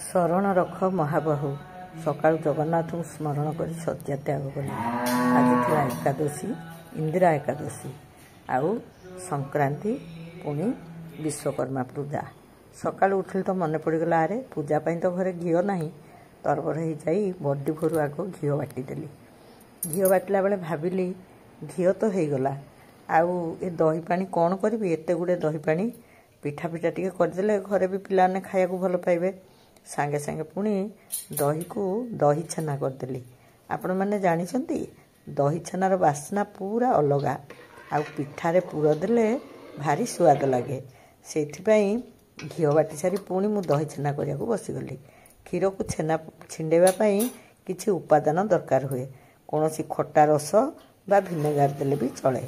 शरण रख महाबाहु सकाळु जगन्नाथ स्मरण कर शଯ୍या त्याग कले। आज थी एकादशी इंदिरा एकादशी आउ संक्रांति पुणी विश्वकर्मा पूजा। सकाळु उठिल तो मन पड़गला अरे पूजा पाई तो घरे घी ना तरबर हो जाई बड़ी भोर आग घी बाटी देली। घी बाटिला बेले भाविली घी तो हो गला आउ ए दही पानी कौन करी एत गुड़े दही पानी पिठा पिठा टी करदे घरे भी पिलाने खाया भल पाइबे। सांगे सांगे पुणी दही को दही छेना करदेली। आपण मैंने जानी दही छेनार बास्ना पूरा अलगा आउ पिठारे पुर देले भारी स्वाद लगे। से घी बाटी सारी पुणी मु दही छेना करने को बसीगली। क्षीर को छेना छिंडेवाई किसी उपादान दरकार हुए कौन सी खट्टा रस बा भिनेगार देले भी चले।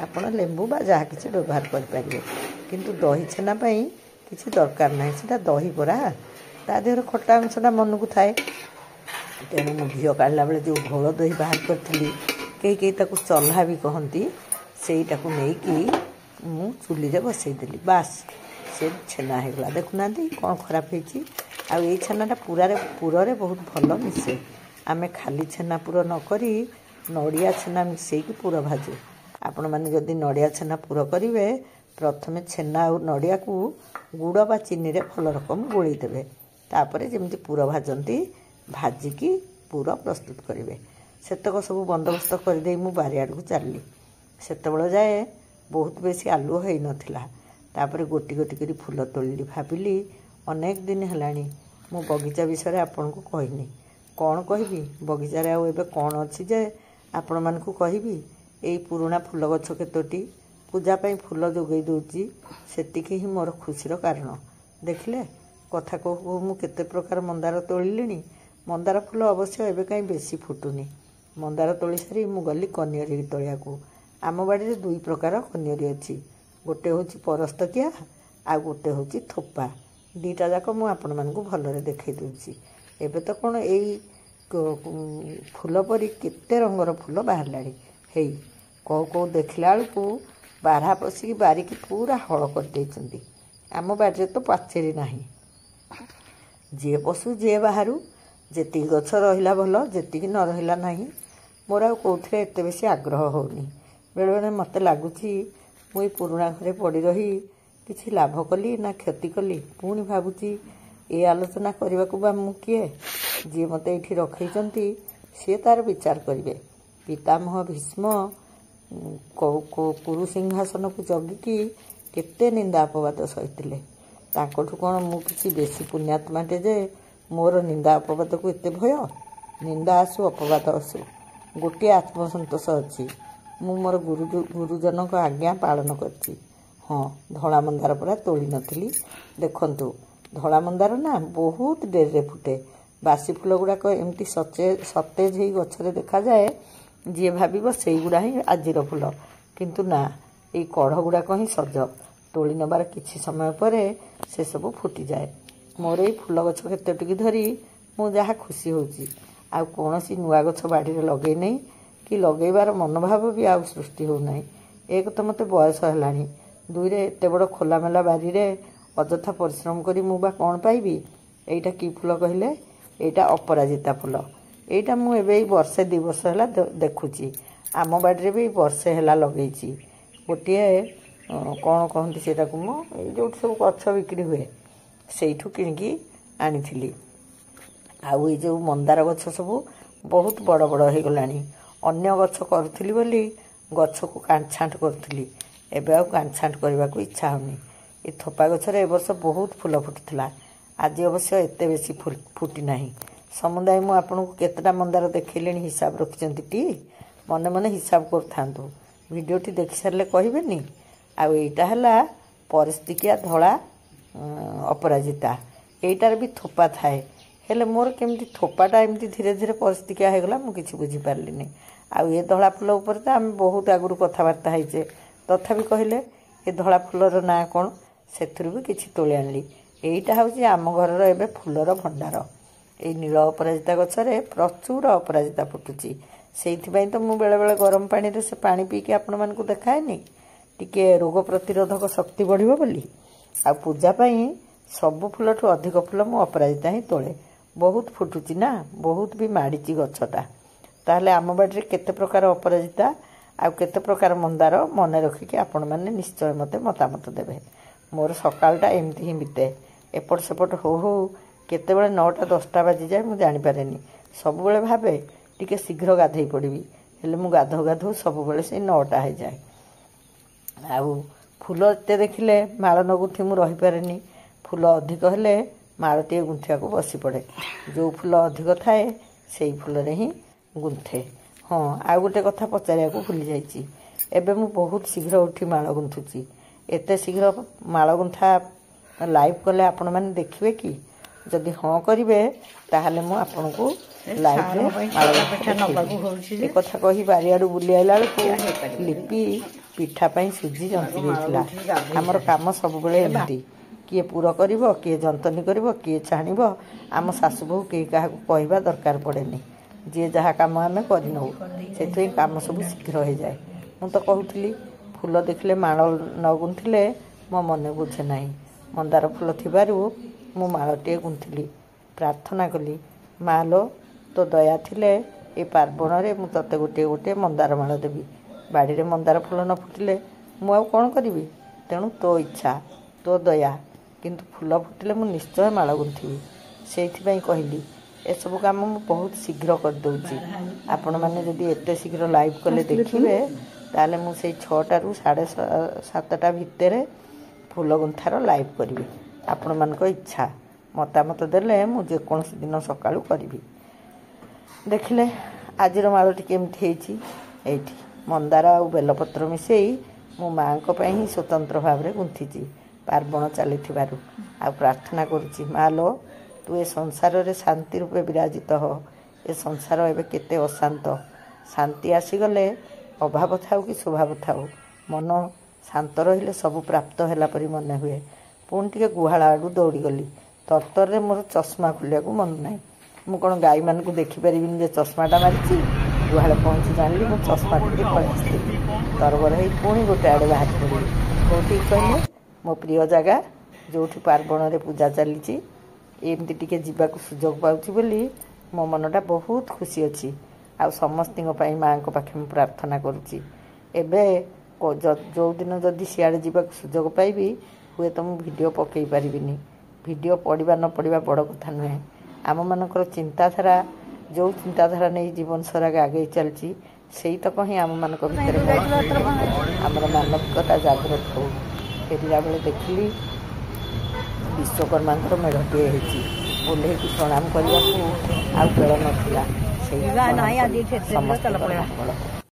आपण लेंबू बा जहाँ किसी व्यवहार करें किंतु दही छेना किसी दरकार ना से दही परा ता देहर खट्टा अंशटा मन को थाए। तेणु मु घी काढ़ला बेले जो घोल दही बाहर करी कई कई चल्हा भी कहती सेटा को लेकिन मु चुली रे बसईदेली बास से छेना होगला। देखुना कौन खराब होती आई छेनाटा पुरे बहुत भल मिसे। आम खाली छेना पुर नक नड़िया छेना मिसेकी पुर भाजू। आपण मैंने जदि नड़िया छेना पुर करेंगे प्रथमे छेना और नड़िया को गुड़ बा चीनी रे भल रकम गोली देवे तापर जमी पुर भाजती भाजिकी पुर प्रस्तुत करेंगे। सेतक सब बंदोबस्त करदे मु बारियाड़ को चलली। सेतबेले जाए बहुत बेसी आलू हो नाला तापर गोटी गोटी करी फूल तोड़ली। भाविली अनेक दिन है मु बगीचा विषय आपन को कहनी कौन कहबी बगीचारे आबे कौन अच्छी जे आपण मान को कहबी। यही पुराना फूल गछ केतोटी पूजापाई फूल जोगई दूची सेतिकी ही मोर खुशीर कारण। देखिले कथा कहू मु केते प्रकार मंदार तोड़िली। मंदार फूल अवश्य एबे कहीं बेसी फुटुनी। मंदार तोली सारी मु गली कनियरी तोलिया को। आम बाड़ी दुई प्रकार कनियरी अच्छी गोटे हूँ परस्तकिया आ गोटे हूँ थोपा। दीटा जाक मु आपण मानकु भलरे देखै दूची। एबे तो कौन यही फूल परी केते रंगर फूल बाहरलाणी हेई कौ कौ देखला बेलू बारहा पशिकी बारिकी पूरा हल कर। आम बाड़ी तो पाचेरी नाही जे पशु जे बाहर जेति गछ रहिला भल जेति न रहिला नाही। मोर आ कौथिले एते बेसी आग्रह होनी। बेले बेले मते लागुची मुई पुराना घरे पड़ी रही किछि लाभ कली ना क्षति कली। पुणी भावुची ए आलोचना करने को बा मु किए जी मते एठी रखैचंती सी तार विचार करिवे। पितामह भीष्म कुरु सिंहासन को जगिकी केते निंदा अपवाद सहितिले। तांकोठु कौन मु किछि बेसी पुण्यात्माटे जे मोर निंदा अपवाद को एते भय। निंदा आसु अपवाद आसु गोटे आत्मसंतोष अच्छी। मु मोर गुरुजन को आज्ञा पालन करछि। हाँ धला मंदार परा तोली नथिली। देखंतु धला मंदार ना बहुत डेरे फुटे। बासी फूल गुड़ाक एमती सतेज ही गछरे देखा जाए जी भाव से गुड़ा ही आजिर फूल किंतु ना ये कढ़ गुड़ाक ही सज तोली नबार किछि समय पर से सब फुटी जाए। मोर ये फूल गछ केतोटी धरी मु जहाँ खुशी होची आ कौन सी नुआ गछ बाड़ी लगे नहीं कि लगेबार मनोभाव भी आ सृष्टि हो नहीं। एक तो मते बयस है दुई रे एते बड़ खोलामेला बारी रे अଯଥା परिश्रम करी मु बा कौन पाइबी। एटा की फूल कहले एटा अपराजिता फूल। एटा मु एबे वर्षे 2 वर्ष है देखुची। आम बाड़ी भी वर्षे है लगेची गोटे कौन कहती से जो सब गछ बिक्री हुए से किणिकी आनी। आउ जो मंदार गछ सब बहुत बड़ बड़ हो गलानी। अन्य गछ करुली बोली गछ को काटछांट करुली एबे आ काटछांट करने को इच्छा होनी। ये थोपा गछरे ए वर्ष बहुत फूल फुटुला। आज अवश्य एत बेसी फुटी नाही। समुदाय मु आपन को केतटा मंदार देखैले हिसाब रखिचंती टी मने मने हिसाब करथांतु। वीडियोटी देखि सारले कहिबेनी। आ एटा हला परिस्थितिया धला अपराजिता एटार भी थोपा थाए हेले मोर केमती थोपाटा एमती धीरे धीरे परिस्थितिया हो गला मु किछि बुझी पारलिनी। आ ये धला फूल ऊपर तो आम बहुत आगुरी कथबार्ता होइचे तथापि कहले ये धला फूलर ना कौन सेथुरु भी किछि तोली आनली। एइटा हउची आम घरर एबे फूलर भंडार। ए नील अपराजिता गछरे प्रचुर अपराजिता फुटुची। सेइथिबाई तो मु बेले बेले गरम पानी रे से पानी पीके आपण मानकु देखाएनी टिके रोग प्रतिरोधक शक्ति बढ़िबो बोली। आ पूजा पाई ସବୁ ଫୁଲଠୁ ଅଧିକ ଫୁଲ ମୁଁ ଅପରାଜିତା ହିଁ ତୋଳେ। ବହୁତ ଫୁଟୁଛି ନା, ବହୁତ ବି ମାଡ଼ିଛି ଗଛଟା। ତାହେଲେ ଆମ ବାଡ଼ିରେ କେତେ ପ୍ରକାର ଅପରାଜିତା ଆଉ କେତେ ପ୍ରକାର ମନ୍ଦାର ମନେ ରଖିକି ଆପଣମାନେ ନିଶ୍ଚୟ ମୋତେ ମତାମତ ଦେବେ। ମୋର ସକାଳଟା ଏମିତି ହିଁ ବିତେ। ଏପଟ ସେପଟ ହଉ ହଉ କେତେବେଳେ 9ଟା 10ଟା ବାଜିଯାଏ ମୁଁ ଜାଣିପାରେନି। ସବୁବେଳେ ଭାବେ ଟିକେ ଶୀଘ୍ର ଗାଧେଇ ପଡ଼ିବି, ହେଲେ ମୁଁ ଗାଧଉ ଗାଧଉ ସବୁବେଳେ ସେଇ 9ଟା ହେଇଯାଏ। ଆଉ ଫୁଲ ଏତେ ଦେଖିଲେ ମାଳ ନ ଗୁନ୍ଥି ମୁଁ ରହିପାରେନି। ଫୁଲ ଅଧିକ ହେଲେ ମାଳଟିଏ ଗୁନ୍ଥିବାକୁ ବସି ପଡ଼େ। ଯେଉଁ ଫୁଲ ଅଧିକ ଥାଏ ସେଇ ଫୁଲରେ ହିଁ ଗୁନ୍ଥେ। ହଁ, ଆଉ ଗୋଟେ କଥା ପଚାରିବାକୁ ଭୁଲି ଯାଇଛି। ଏବେ ମୁଁ ବହୁତ ଶୀଘ୍ର ଉଠି ମାଳ ଗୁନ୍ଥୁଛି। ଏତେ ଶୀଘ୍ର ମାଳ ଗୁନ୍ଥା ଲାଇଭ୍ କଲେ ଆପଣମାନେ ଦେଖିବେ କି? ଯଦି ହଁ କରିବେ ତାହେଲେ ମୁଁ ଆପଣଙ୍କୁ ଲାଇଭ୍ରେ ମାଳ ଗୁନ୍ଥି ଏ କଥା କହି ବାରିଆଡ଼ୁ ବୁଲି ଆଇଲା ବେଳକୁ ଲିପି ପିଠା ପାଇଁ ସୁଜି ଜନ୍ତି ଦେଇଥିଲା। ଆମର କାମ ସବୁବେଳେ ଏମିତି, କିଏ ପୁର କରିବ, କିଏ ଜନ୍ତନି କରିବ, କିଏ ଛାଣିବ। ଆମ ଶାଶୁ ବୋହୂ କେହି କାହାକୁ କହିବା ଦରକାର ପଡ଼େନି। ଯିଏ ଯାହା କାମ ଆମେ କରିନେଉ, ସେଥିପାଇଁ କାମ ସବୁ ଶୀଘ୍ର ହେଇଯାଏ। ମୁଁ ତ କହୁଥିଲି ଫୁଲ ଦେଖିଲେ ମାଳ ନ ଗୁନ୍ଥିଲେ ମୋ ମନେ ବୁଝେ ନାହିଁ। ମନ୍ଦାର ଫୁଲ ଥିବାରୁ ମୁଁ ମାଳଟିଏ ଗୁନ୍ଥିଲି। ପ୍ରାର୍ଥନା କଲି, ମା ଲୋ ତୋ ଦୟା ଥିଲେ ଏ ପାର୍ବଣରେ ମୁଁ ତୋତେ ଗୋଟିଏ ଗୋଟିଏ ମନ୍ଦାର ମାଳ ଦେବି। ବାଡ଼ିରେ ମନ୍ଦାର ଫୁଲ ନ ଫୁଟିଲେ ମୁଁ ଆଉ କ'ଣ କରିବି? ତେଣୁ ତୋ ଇଚ୍ଛା, ତୋ ଦୟା, କିନ୍ତୁ ଫୁଲ ଫୁଟିଲେ ମୁଁ ନିଶ୍ଚୟ ମାଳ ଗୁନ୍ଥିବି। ସେଇଥିପାଇଁ କହିଲି ଏସବୁ କାମ ମୁଁ ବହୁତ ଶୀଘ୍ର କରିଦେଉଛି। ଆପଣମାନେ ଯଦି ଏତେ ଶୀଘ୍ର ଲାଇଭ୍ କଲେ ଦେଖିବେ, ତାହେଲେ ମୁଁ ସେଇ 6ଟାରୁ 7:30 ଭିତରେ ଫୁଲ ଗୁନ୍ଥାର ଲାଇଭ୍ କରିବି। ଆପଣମାନଙ୍କ ଇଚ୍ଛା, ମତାମତ ଦେଲେ ମୁଁ ଯେକୌଣସି ଦିନ ସକାଳୁ କରିବି। ଦେଖିଲେ ଆଜିର ମାଳଟି କେମିତି ହେଇଛି। ଏଇଠି ମନ୍ଦାର ଆଉ ବେଲପତ୍ର ମିଶେଇ ମୁଁ ମାଆଙ୍କ ପାଇଁ ହିଁ ସ୍ୱତନ୍ତ୍ର ଭାବରେ ଗୁନ୍ଥିଛି ପାର୍ବଣ ଚାଲିଥିବାରୁ। ଆଉ ପ୍ରାର୍ଥନା କରୁଛି, ମା ଲୋ ତୁ ଏ ସଂସାରରେ ଶାନ୍ତି ରୂପେ ବିରାଜିତ ହ। ଏ ସଂସାର ଏବେ କେତେ ଅଶାନ୍ତ। ଶାନ୍ତି ଆସିଗଲେ ଅଭାବ ଥାଉ କି ସ୍ୱଭାବ ଥାଉ, ମନ ଶାନ୍ତ ରହିଲେ ସବୁ ପ୍ରାପ୍ତ ହେଲା ପରି ମନେ ହୁଏ। ପୁଣି ଟିକେ ଗୁହାଳ ଆଡ଼ୁ ଦୌଡ଼ିଗଲି। ତରତରରେ ମୋର ଚଷମା ଖୋଲିବାକୁ ମନ ନାହିଁ। ମୁଁ କ'ଣ ଗାଈମାନଙ୍କୁ ଦେଖିପାରିବିନି ଯେ ଚଷମାଟା ମାରିଛି? ଗୁହାଳ ପହଞ୍ଚି ଜାଣିଲି ମୁଁ ଚଷମା ପିନ୍ଧି ପଳେଇ ଆସିଥିଲି। ତରବର ହେଇ ପୁଣି ଗୋଟେ ଆଡ଼େ ବାହାରି ପଡ଼ିଲି। କେଉଁଠିକି କହିଲେ? ମୋ ପ୍ରିୟ ଜାଗା ଯେଉଁଠି ପାର୍ବଣରେ ପୂଜା ଚାଲିଛି। ଏମିତି ଟିକେ ଯିବାକୁ ସୁଯୋଗ ପାଉଛି ବୋଲି ମୋ ମନଟା ବହୁତ ଖୁସି ଅଛି। ଆଉ ସମସ୍ତଙ୍କ ପାଇଁ ମାଆଙ୍କ ପାଖେ ମୁଁ ପ୍ରାର୍ଥନା କରୁଛି। ଏବେ ଯେଉଁଦିନ ଯଦି ସିଆଡ଼େ ଯିବାକୁ ସୁଯୋଗ ପାଇବି, ହୁଏତ ମୁଁ ଭିଡ଼ିଓ ପକାଇ ପାରିବିନି। ଭିଡ଼ିଓ ପଡ଼ିବା ନ ପଡ଼ିବା ବଡ଼ କଥା ନୁହେଁ। ଆମମାନଙ୍କର ଚିନ୍ତାଧାରା, ଯେଉଁ ଚିନ୍ତାଧାରା ନେଇ ଜୀବନ ସାରା ଆଗେଇ ଚାଲିଛି, ସେଇତକ ହିଁ ଆମମାନଙ୍କ ଭିତରେ ଆମର ମାନବିକତା ଜାଗ୍ରତ ହଉ। ଫେରିଲା ବେଳେ ଦେଖିଲି ବିଶ୍ୱକର୍ମାଙ୍କର ମେଢ଼ଟିଏ ହେଇଛି। ଓହ୍ଲେଇକି ପ୍ରଣାମ କରିବାକୁ ଆଉ ବେଳ ନଥିଲା। ସେଇ ସମସ୍ତଙ୍କର ମଙ୍ଗଳ।